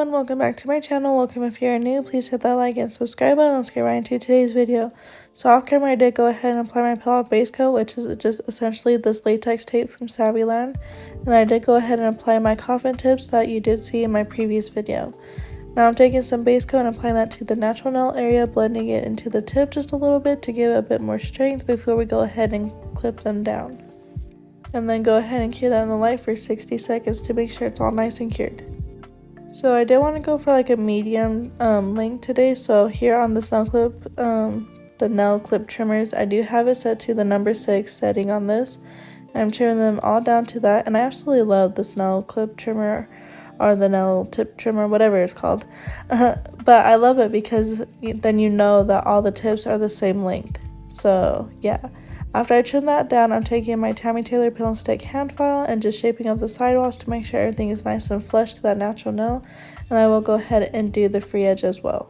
and welcome back to my channel. Welcome if you're new. Please hit that like and subscribe button. Let's get right into today's video. So off camera I did go ahead and apply my 𝐸𝐴𝐵𝐿𝐵𝐴𝐵𝐿𝐵, which is just essentially this latex tape from 𝐸𝐵𝐿𝐵𝐵. And I did go ahead and apply my coffin tips that you did see in my previous video. Now I'm taking some base coat and applying that to the natural nail area, blending it into the tip just a little bit to give it a bit more strength before we go ahead and clip them down. And then go ahead and cure that in the light for 60 seconds to make sure it's all nice and cured. So I did want to go for like a medium length today. So here on this nail clip, the nail clip trimmers, I do have it set to the number 6 setting on this. I'm trimming them all down to that, and I absolutely love this nail clip trimmer or the nail tip trimmer, whatever it's called. But I love it because then you know that all the tips are the same length. So yeah. After I trim that down, I'm taking my Tammy Taylor peel and stick hand file and just shaping up the sidewalls to make sure everything is nice and flush to that natural nail. And I will go ahead and do the free edge as well.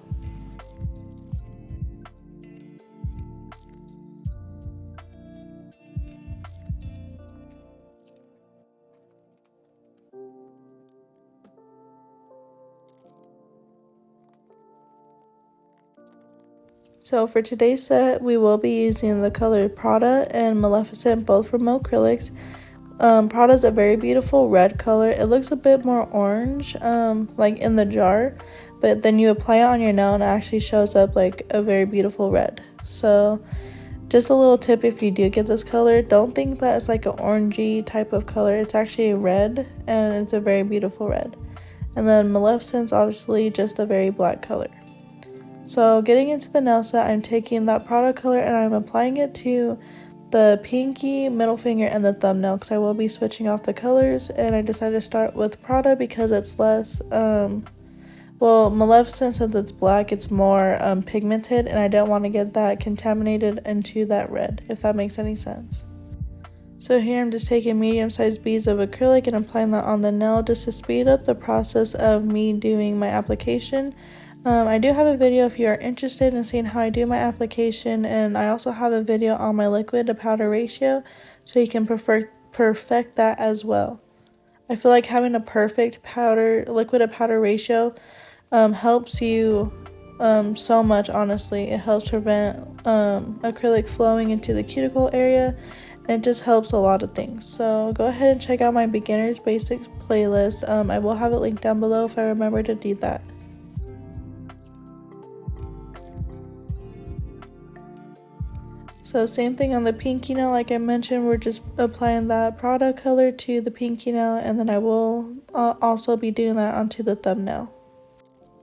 So for today's set, we will be using the color Prada and Maleficent, both from acrylics. Prada is a very beautiful red color. It looks a bit more orange, like in the jar, but then you apply it on your nail and it actually shows up like a very beautiful red. So just a little tip, if you do get this color, don't think that it's like an orangey type of color. It's actually red, and it's a very beautiful red. And then Maleficent's obviously just a very black color. So getting into the nail set, I'm taking that Prada color and I'm applying it to the pinky, middle finger, and the thumbnail because I will be switching off the colors. And I decided to start with Prada because it's less, well, Maleficent, since it's black, it's more pigmented, and I don't want to get that contaminated into that red, if that makes any sense. So here I'm just taking medium-sized beads of acrylic and applying that on the nail just to speed up the process of me doing my application. I do have a video if you are interested in seeing how I do my application, and I also have a video on my liquid to powder ratio, so you can perfect that as well. I feel like having a perfect liquid to powder ratio helps you so much, honestly. It helps prevent acrylic flowing into the cuticle area, and it just helps a lot of things. So go ahead and check out my beginners basics playlist. I will have it linked down below if I remember to do that. So same thing on the pinky nail, like I mentioned, we're just applying that Prada color to the pinky nail, and then I will also be doing that onto the thumbnail.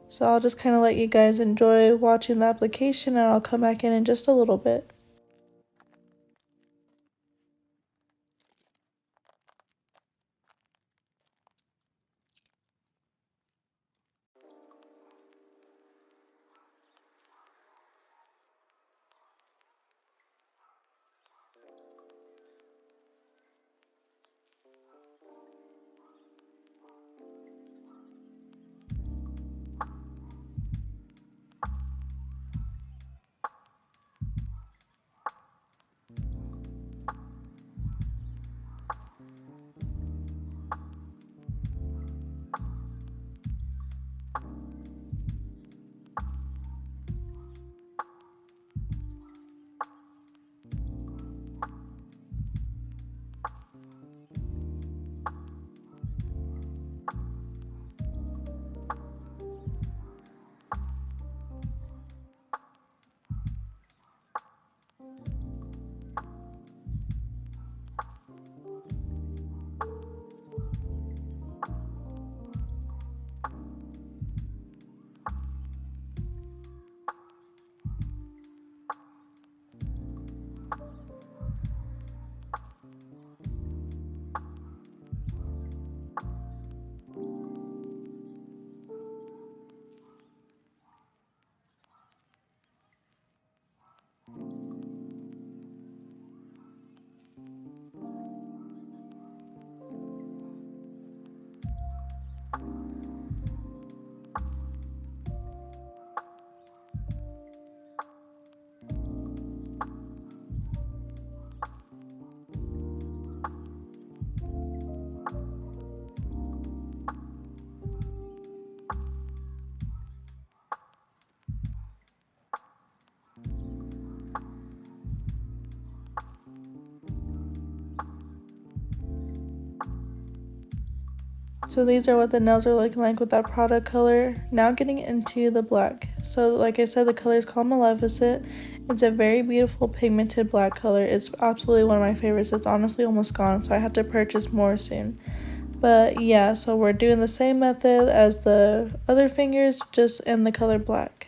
So I'll just kind of let you guys enjoy watching the application, and I'll come back in just a little bit. So these are what the nails are looking like with that Prada color. Now getting into the black. So like I said, the color is called Maleficent. It's a very beautiful pigmented black color. It's absolutely one of my favorites. It's honestly almost gone, so I have to purchase more soon. But yeah, so we're doing the same method as the other fingers, just in the color black.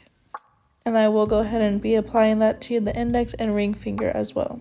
And I will go ahead and be applying that to the index and ring finger as well.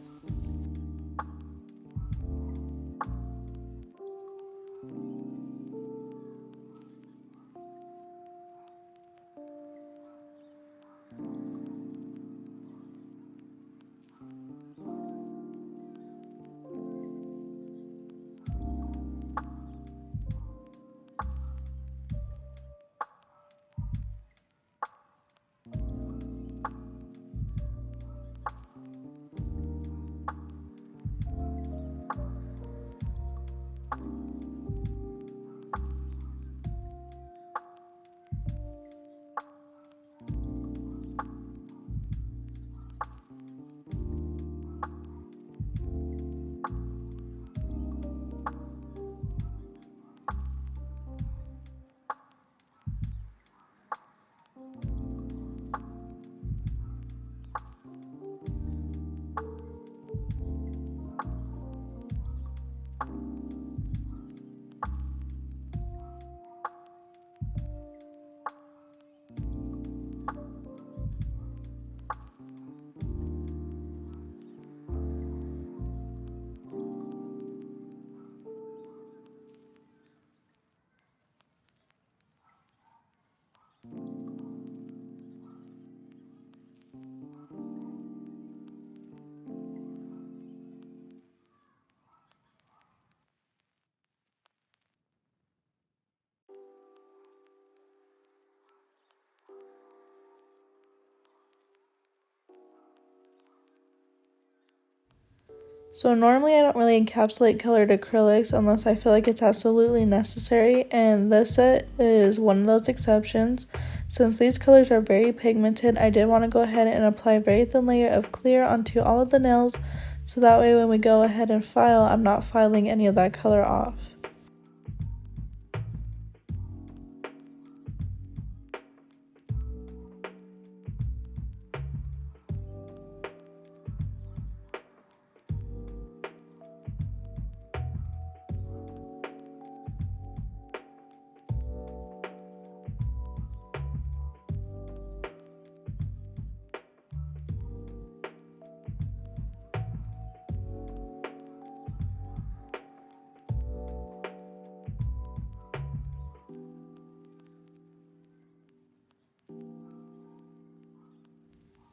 So normally I don't really encapsulate colored acrylics unless I feel like it's absolutely necessary, and this set is one of those exceptions. Since these colors are very pigmented, I did want to go ahead and apply a very thin layer of clear onto all of the nails, so that way when we go ahead and file, I'm not filing any of that color off.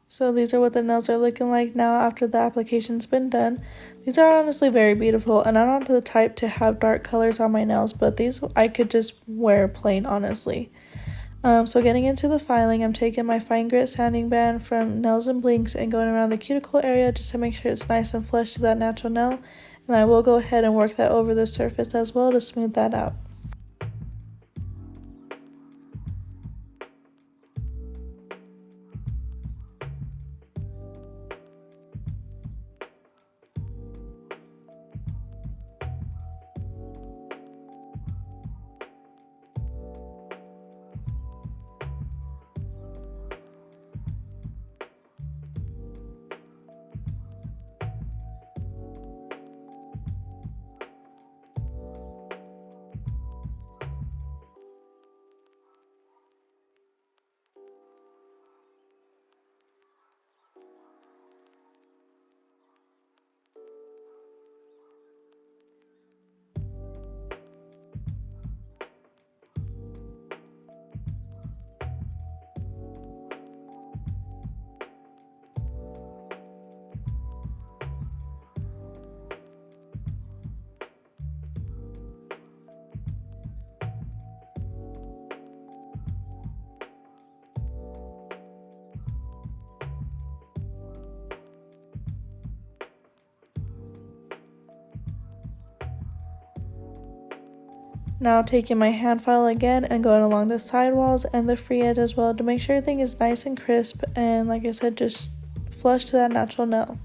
So these are what the nails are looking like now after the application's been done. These are honestly very beautiful, and I'm not the type to have dark colors on my nails, but these I could just wear plain, honestly. So getting into the filing, I'm taking my fine grit sanding band from Nails and Blinks and going around the cuticle area just to make sure it's nice and flush to that natural nail. And I will go ahead and work that over the surface as well to smooth that out. Now taking my hand file again and going along the side walls and the free edge as well to make sure everything is nice and crisp, and like I said, just flush to that natural nail.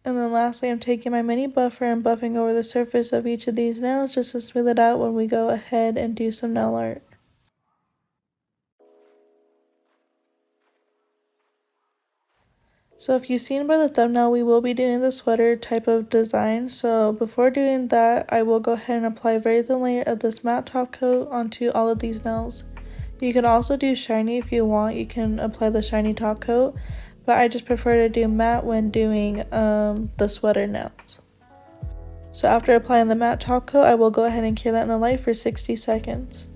And then lastly, I'm taking my mini buffer and buffing over the surface of each of these nails just to smooth it out when we go ahead and do some nail art. So if you've seen by the thumbnail, we will be doing the sweater type of design. So before doing that, I will go ahead and apply a very thin layer of this matte top coat onto all of these nails. You can also do shiny if you want. You can apply the shiny top coat, but I just prefer to do matte when doing the sweater nails. So after applying the matte top coat, I will go ahead and cure that in the light for 60 seconds.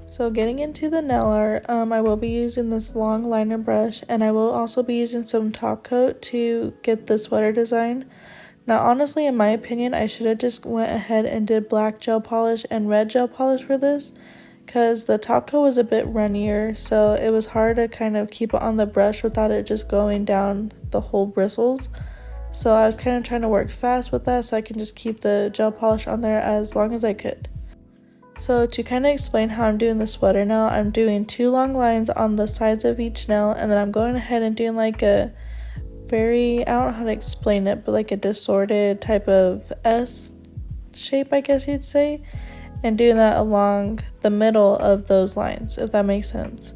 So getting into the nail art, I will be using this long liner brush, and I will also be using some top coat to get the sweater design. Now honestly, in my opinion, I should have just went ahead and did black gel polish and red gel polish for this, because the top coat was a bit runnier, so it was hard to kind of keep it on the brush without it just going down the whole bristles. So I was kind of trying to work fast with that so I can just keep the gel polish on there as long as I could. So to kind of explain how I'm doing the sweater nail, I'm doing 2 long lines on the sides of each nail, and then I'm going ahead and doing like a very, I don't know how to explain it, but like a disordered type of S shape, I guess you'd say, and doing that along the middle of those lines, if that makes sense.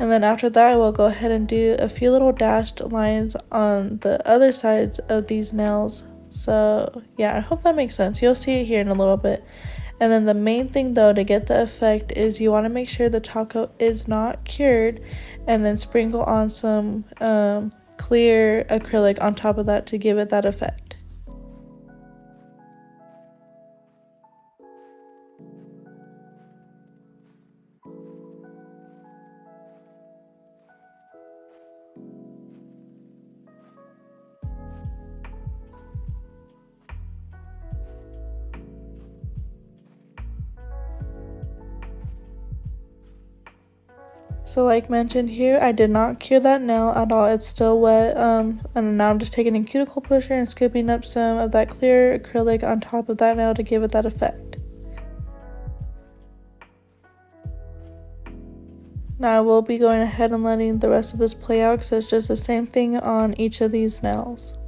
And then after that, I will go ahead and do a few little dashed lines on the other sides of these nails. So yeah, I hope that makes sense. You'll see it here in a little bit. And then the main thing though to get the effect is you want to make sure the top coat is not cured, and then sprinkle on some clear acrylic on top of that to give it that effect. So like mentioned here, I did not cure that nail at all. It's still wet, and now I'm just taking a cuticle pusher and scooping up some of that clear acrylic on top of that nail to give it that effect. Now I will be going ahead and letting the rest of this play out because it's just the same thing on each of these nails.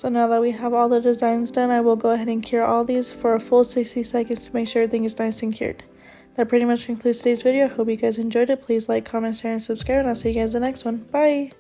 So now that we have all the designs done, I will go ahead and cure all these for a full 60 seconds to make sure everything is nice and cured. That pretty much concludes today's video. Hope you guys enjoyed it. Please like, comment, share, and subscribe, and I'll see you guys in the next one. Bye!